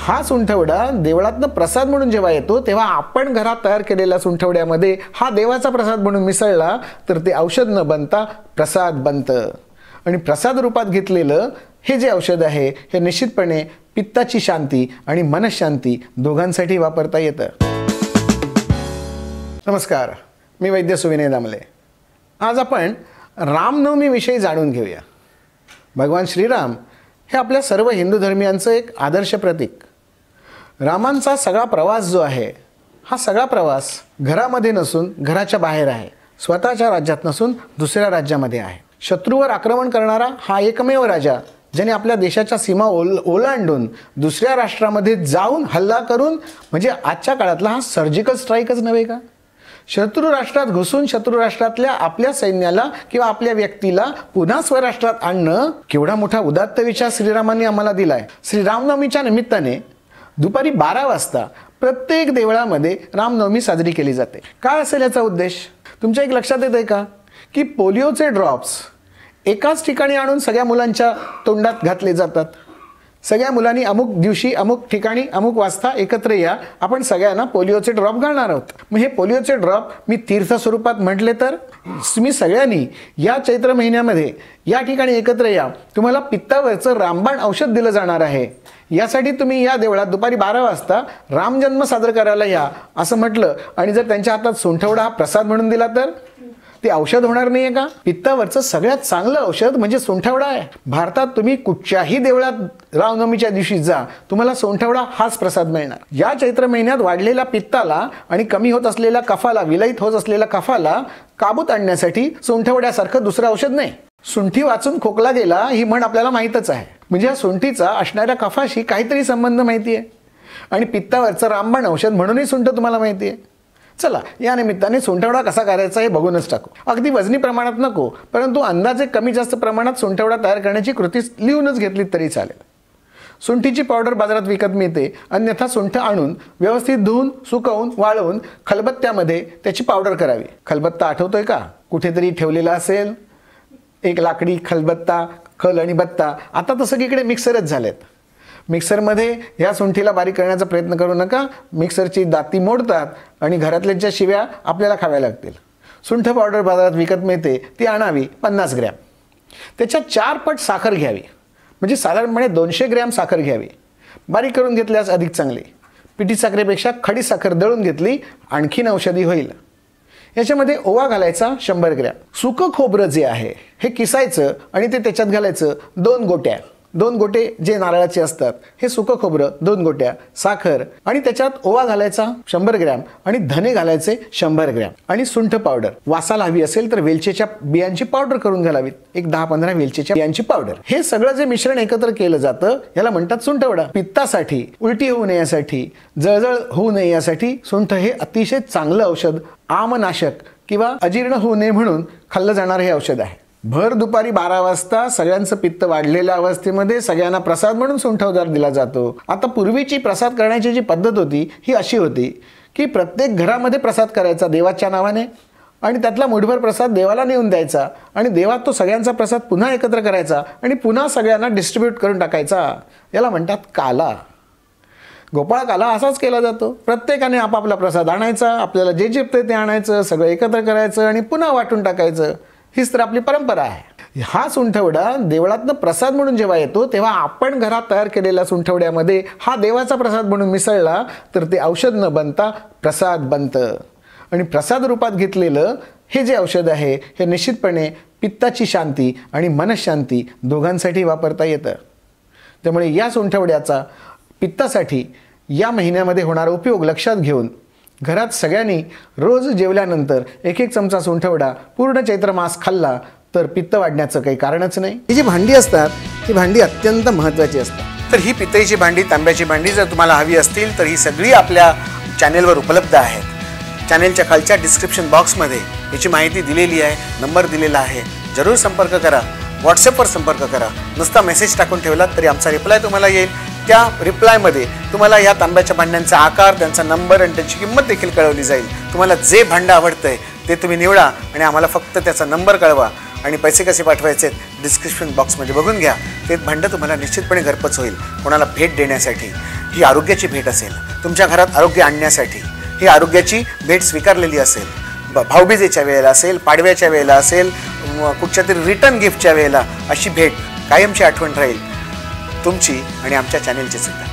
हा सुंठवडा देवळातनं प्रसाद म्हणून जेव्हा येतो तेव्हा आपण घरात तयार केलेल्या सुंठवड्यामध्ये हा देवाचा प्रसाद म्हणून मिसळला तर ते औषध न बनता प्रसाद बनतं। आणि प्रसाद रूपात घेतलेलं हे जे औषध आहे हे निश्चितपणे पित्ताची शांती आणि मनशांती दोघांसाठी वापरता येतं। नमस्कार, मी वैद्यसुविनय आज आपण रामनवमीविषयी जाणून घेऊया। भगवान श्रीराम हे आपल्या सर्व हिंदू धर्मियांचं एक आदर्श प्रतीक। रामांचा सगळा प्रवास जो आहे हा सगळा प्रवास घरामध्ये नसून घराच्या बाहेर आहे, स्वतःच्या राज्यात नसून दुसऱ्या राज्यामध्ये आहे। शत्रूवर आक्रमण करणारा हा एकमेव राजा ज्याने आपल्या देशाच्या सीमा ओलांडून दुसऱ्या राष्ट्रामध्ये जाऊन हल्ला करून, म्हणजे आजच्या काळातला हा सर्जिकल स्ट्राईकच नव्हे का? शत्रू राष्ट्रात घुसून शत्रू राष्ट्रातल्या आपल्या सैन्याला किंवा आपल्या व्यक्तीला पुन्हा स्वराष्ट्रात आणणं केवढा मोठा उदात्त विचार श्रीरामांनी आम्हाला दिलाय। श्री रामनवमीच्या निमित्ताने दुपारी 12 वाजता प्रत्येक देवळामध्ये रामनवमी साजरी केली जाते। काय असेल याचा उद्देश तुमच्या एक लक्षात येतंय का की पोलिओचे ड्रॉप्स एकाच ठिकाणी आणून सगळ्या मुलांच्या तोंडात घातले जातात। सगळ्या मुलांनी अमुक दिवशी अमुक ठिकाणी अमुक वाजता एकत्र या, आपण सगळ्यांना पोलिओचे ड्रॉप घालणार आहोत। मग हे पोलिओचे ड्रॉप मी तीर्थ स्वरूपात म्हटले तर तुम्ही सगळ्यांनी या चैत्र महिन्यामध्ये या ठिकाणी एकत्र या, तुम्हाला पित्तावरचं रामबाण औषध दिलं जाणार आहे। यासाठी तुम्ही या देवळात दुपारी 12 वाजता रामजन्म साजरा करायला या असं म्हटलं आणि जर त्यांच्या हातात सुंठवडा हा प्रसाद म्हणून दिला तर ते औषध होणार नाहीये का? पित्तावरचं सगळ्यात चांगलं औषध म्हणजे सुंठवडा आहे। भारतात तुम्ही कुठच्याही देवळात रामनवमीच्या दिवशी जा, तुम्हाला सुंठवडा हाच प्रसाद मिळणार। या चैत्र महिन्यात वाढलेल्या पित्ताला आणि कमी होत असलेल्या कफाला, विलयित होत असलेल्या कफाला काबूत आणण्यासाठी सुंठवड्यासारखं दुसरं औषध नाही। सुंठी वाचून खोकला गेला ही म्हण आपल्याला माहीतच आहे, म्हणजे या सुंठीचा असणाऱ्या कफाशी काहीतरी संबंध माहिती आहे आणि पित्तावरचं रामबाण औषध म्हणूनही सुंठ तुम्हाला माहिती आहे। चला या निमित्ताने सुंठवडा कसा करायचा हे बघूनच टाकू। अगदी वजनी प्रमाणात नको, परंतु अंदाजे कमी जास्त प्रमाणात सुंठवडा तयार करण्याची कृती लिहूनच घेतली तरी चालेल। सुंठीची पावडर बाजारात विकत मिळते, अन्यथा सुंठ आणून व्यवस्थित धुवून सुकवून वाळवून खलबत्त्यामध्ये त्याची पावडर करावी। खलबत्ता आठवतोय का? कुठेतरी ठेवलेला असेल एक लाकडी खलबत्ता, खल आणि बत्ता। आता तसं की इकडे मिक्सरच झालेत। मिक्सरमध्ये ह्या सुंठीला बारीक करण्याचा प्रयत्न करू नका, मिक्सरची दाती मोडतात आणि घरातल्याच्या शिव्या आपल्याला खाव्या लागतील। सुंठ पावडर बाजारात विकत मिळते, ती आणावी 50 ग्रॅम। त्याच्यात 4 पट साखर घ्यावी, म्हणजे साधारणपणे 200 ग्रॅम साखर घ्यावी। बारीक करून घेतल्यास अधिक चांगली। पिठी साखरेपेक्षा खडी साखर दळून घेतली आणखीन औषधी होईल। याच्यामध्ये ओवा घालायचा 100 ग्रॅम। सुकं खोबरं जे आहे हे किसायचं आणि ते त्याच्यात घालायचं 2 गोट्या। 2 गोटे जे नारळाचे असतात हे सुकं खोबरं, 2 गोट्या, साखर आणि त्याच्यात ओवा घालायचा 100 ग्रॅम आणि धने घालायचे 100 ग्रॅम आणि सुंठ पावडर। वासाला हवी असेल तर वेलचीच्या बियांची पावडर करून घालावीत, एक 10-15 वेलचीच्या बियांची पावडर। हे सगळं जे मिश्रण एकत्र केलं जातं याला म्हणतात सुंठवडा। पित्तासाठी, उलटी होऊ नये यासाठी, जळजळ होऊ नये यासाठी सुंठ हे अतिशय चांगलं औषध, आमनाशक किंवा अजीर्ण होऊ नये म्हणून खाल्लं जाणारं हे औषध आहे। भर दुपारी 12 वाजता सगळ्यांचं पित्त वाढलेल्या अवस्थेमध्ये सगळ्यांना प्रसाद म्हणून सुंठवडा दिला जातो। आता पूर्वीची प्रसाद करण्याची जी पद्धत होती ही अशी होती की प्रत्येक घरामध्ये प्रसाद करायचा देवाच्या नावाने आणि त्यातला मुठभर प्रसाद देवाला नेऊन द्यायचा आणि देवात तो सगळ्यांचा प्रसाद पुन्हा एकत्र करायचा आणि पुन्हा सगळ्यांना डिस्ट्रीब्यूट करून टाकायचा। याला म्हणतात काला। गोपाळ काला असाच केला जातो। प्रत्येकाने आपापला प्रसाद आणायचा, आपल्याला जे जिरते ते आणायचं, सगळं एकत्र करायचं आणि पुन्हा वाटून टाकायचं। हीच तर आपली परंपरा आहे। हा सुंठवडा देवळातनं प्रसाद म्हणून जेव्हा येतो तेव्हा आपण घरात तयार केलेल्या सुंठवड्यामध्ये हा देवाचा प्रसाद म्हणून मिसळला तर ते औषध न बनता प्रसाद बनतं। आणि प्रसाद रूपात घेतलेलं हे जे औषध आहे हे निश्चितपणे पित्ताची शांती आणि मनशांती दोघांसाठी वापरता येतं। त्यामुळे या सुंठवड्याचा पित्तासाठी या महिन्यामध्ये होणारा उपयोग लक्षात घेऊन घरात सगळ्यांनी रोज जेवल्यानंतर 1-1 चमचा सुंठवडा पूर्ण चैत्र मास खाल्ला तर पित्त वाढण्याचं काही कारणच नाही। ही जी भांडी असतात ही भांडी अत्यंत महत्त्वाची असतात। तर ही पितळीची भांडी, तांब्याची भांडी जर तुम्हाला हवी असतील तर ही सगळी आपल्या चॅनेलवर उपलब्ध आहेत। चॅनेलच्या खालच्या डिस्क्रिप्शन बॉक्समध्ये याची माहिती दिलेली आहे, नंबर दिलेला आहे, जरूर संपर्क करा। व्हॉट्सअपवर संपर्क करा, नुसता मेसेज टाकून ठेवलात तरी आमचा रिप्लाय तुम्हाला येईल। त्या रिप्लायमध्ये तुम्हाला या तांब्याच्या भांड्यांचा आकार, त्यांचा नंबर आणि त्याची किंमत देखील कळवली जाईल। तुम्हाला जे भांडं आवडतंय ते तुम्ही निवडा आणि आम्हाला फक्त त्याचा नंबर कळवा आणि पैसे कसे पाठवायचे डिस्क्रिप्शन बॉक्समध्ये बघून घ्या। ते भांडं तुम्हाला निश्चितपणे घरपोच होईल कोणाला भेट देण्यासाठी। ही आरोग्याची भेट असेल, तुमच्या घरात आरोग्य आणण्यासाठी ही आरोग्याची भेट स्वीकारलेली असेल, भाऊबीजेच्या वेळेला असेल, पाडव्याच्या वेळेला असेल, कुठच्या तरी रिटर्न गिफ्टच्या वेळेला अशी भेट कायमची आठवण राहील तुमची आणि आमच्या चॅनेलची सुद्धा.